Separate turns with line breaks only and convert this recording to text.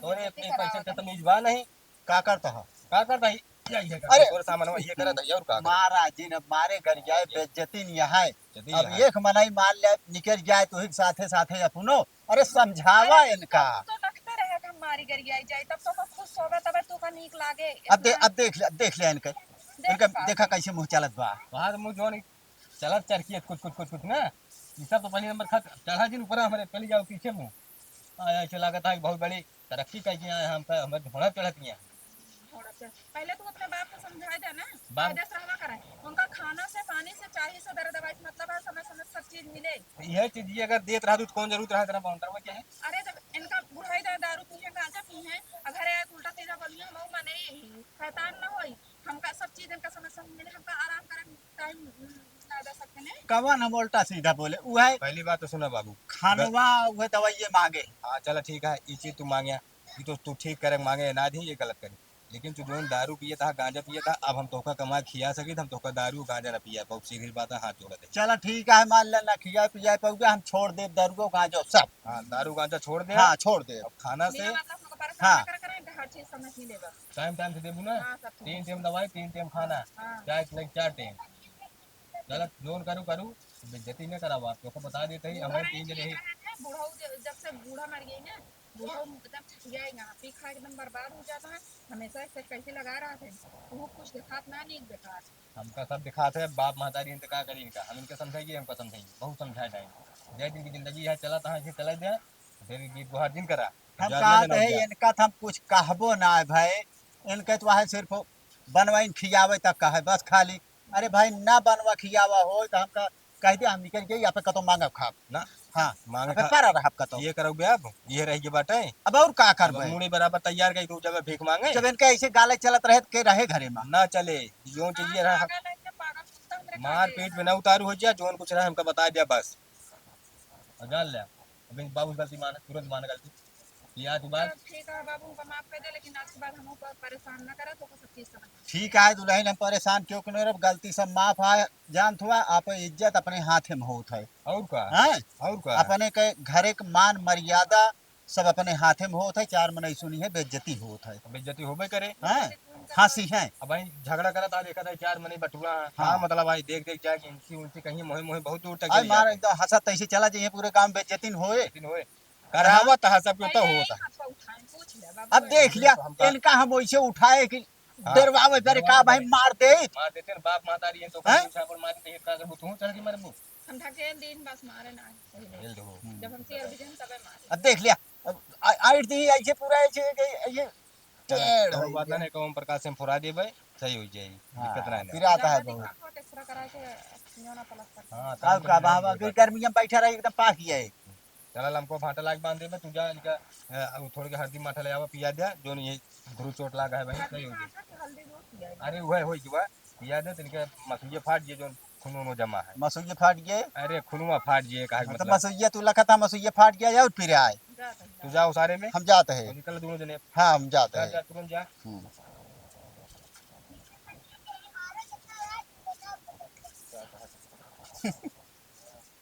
तोरे अपने पैसे का तमीज बा नहीं। का करता है? का करता है? अरे तोरे सामान ये करत है और का महाराज जी ने मारे घर जाए बेइज्जती नहीं है। अब एक मनाई मान ले निकल जाए तो ही साथे साथे अपनो। अरे समझावा इनका।
तो रखते रहे हम मारी गरी आई जाए तब तो खुश होगा तब तो का नीक लागे।
अब देख ले इनके। इनका देखा कैसे मुंह चलत बा। बाहर मुंह जो नहीं चलत चरकी कुछ ना। ये सब तो पहले नंबर खत चढ़ा दिन ऊपर हमारे पहले जाओ पीछे मुंह। आया ऐसे लागत है बहुत बड़ी तरक्की कर गया है हम पे हमें घोड़ा चढ़त गया।
पहले तो अपने बाप को समझाए दे ना कायदे से हवा करे उनका खाना से पानी से चाय से दर्द दवाई मतलब है समय समय सब चीज मिले।
यह चीज ये अगर देत रहा तो कौन जरूरत रहा तेरा बाउंडर में क्या है?
अरे जब इनका बुढ़ाई दे दारू पी है गांजा पी है अगर है उल्टा सीधा बोलिए हम माने शैतान ना होई हमका सब चीज इनका समय समय मिले हमका आराम करे टाइम ना दे सकते ने। कवन हम उल्टा सीधा बोले वो है
पहली बात तो सुना बाबू
खानवा वो दवाई मांगे।
हाँ चलो ठीक है ये चीज तू मांगे ये तो तू ठीक करे मांगे ना दी ये गलत करे लेकिन तू जो दारू पिए था गांजा पिए था अब हम तोका कमा खिया सके हम तोका दारू गांजा ना पिया बहुत सीधी बात है हाथ जोड़ दे।
चलो ठीक है मान लेना खिया पिया पाऊंगा हम छोड़ दे दारू गांजा सब।
हाँ दारू गांजा छोड़ दे।
हाँ छोड़ दे
अब खाना से
हाँ
टाइम टाइम से देबू ना 3 टाइम दवाई 3 टाइम खाना चाय लग 4 टाइम चलो जोन करू करू बेइज्जती नहीं करावा आप तो बता देते ही हमें 3 जने ही
बूढ़ा जब से बूढ़ा मर गई ना बूढ़ा जब जाएगा पी खा एकदम बर्बाद हो जाता है हमेशा से कैसे लगा रहा थे वो कुछ दिखात ना नहीं दिखा
हमका सब दिखाते है बाप महतारी इनका का करी इनका हम इनका समझाइए हमका समझाइए बहुत समझाए टाइम जय दिन की जिंदगी है चला था चला दे फिर गीत गुहार दिन करा
हम कहते हैं इनका हम कुछ कहबो ना है भाई इनके तो है सिर्फ बनवाइन खियावे तक का है बस खाली। अरे भाई ना बनवा खियावा हो तो हमका कह दे हम निकल गए यहाँ पे कतो मांगा खाब
ना
हाँ
मांगे
पे पारा रहा कतो
ये करोगे अब ये रह गए बाटे
अब और का करबे
मुड़ी बराबर तैयार कई जगह भीख मांगे
जब इनका ऐसे गाले चलत रहे के रहे घरे में
ना चले जो चाहिए रहा मार पीट में ना उतारू हो जाए जोन कुछ रहा हमका बता दिया बस जान लिया अभी बाबू गलती मान तुरंत मान गलती या तू बात
ठीक है बाबू को माफ कर दे लेकिन आज के बाद हम परेशान ना करे तो सब चीज समझ ठीक है दुल्हन हम परेशान क्यों क्यों रब गलती सब माफ है जान थुआ आप इज्जत अपने हाथ में होत है
और का
हैं
और का
अपने के घर के मान मर्यादा सब अपने हाथे में होत है चार मन सुनी है बेइज्जती होत है
बेइज्जती होबे करे
हैं फांसी है
अब भाई झगड़ा करा था देखा था चार मनी बटुआ हाँ मतलब भाई देख देख जाके इनकी उनकी कहीं मोहे मोहे बहुत दूर तक
आई मार एकदम हंसत ऐसे चला जाइए पूरे काम बेइज्जती होए
होए करावत है सब तो होता
अब देख लिया इनका हम वैसे उठाए कि डरवावे पर का भाई मार
देते बाप माता रही है तो पर मार दे का कर तू चढ़ के मरबू
हम ढके दिन बस मारे ना जब हम शेर बिजन तबे मारे अब देख लिया आइट दी ऐसे पूरा ऐसे ये
तो बात ना है को ओम प्रकाश से फुरा देबे सही हो जाएगी दिक्कत ना है
फिर आता है बहुत एक्सरा करा के नियोना पलस्तर हां तब का बाबा गर्मी में बैठा रहे एकदम पाक गया है
चल हमको भाटा लाग बांध दे तू जा इनका थोड़ी के हल्दी माठा ले आवा पिया दे जो ये धुरु चोट लागा है भाई सही हो गई अरे वह होई जुआ पिया दे इनके मसुइया फाट जे जो खून जमा है
मसुइया फाट गए
अरे खूनुआ फाट जे का
मतलब मसुइया तू लखता मसुइया फाट गया या फिर आए
तू जाओ सारे में
हम जाते हैं
निकल दोनों जने
हां हम जाते हैं
जा तुरंत जा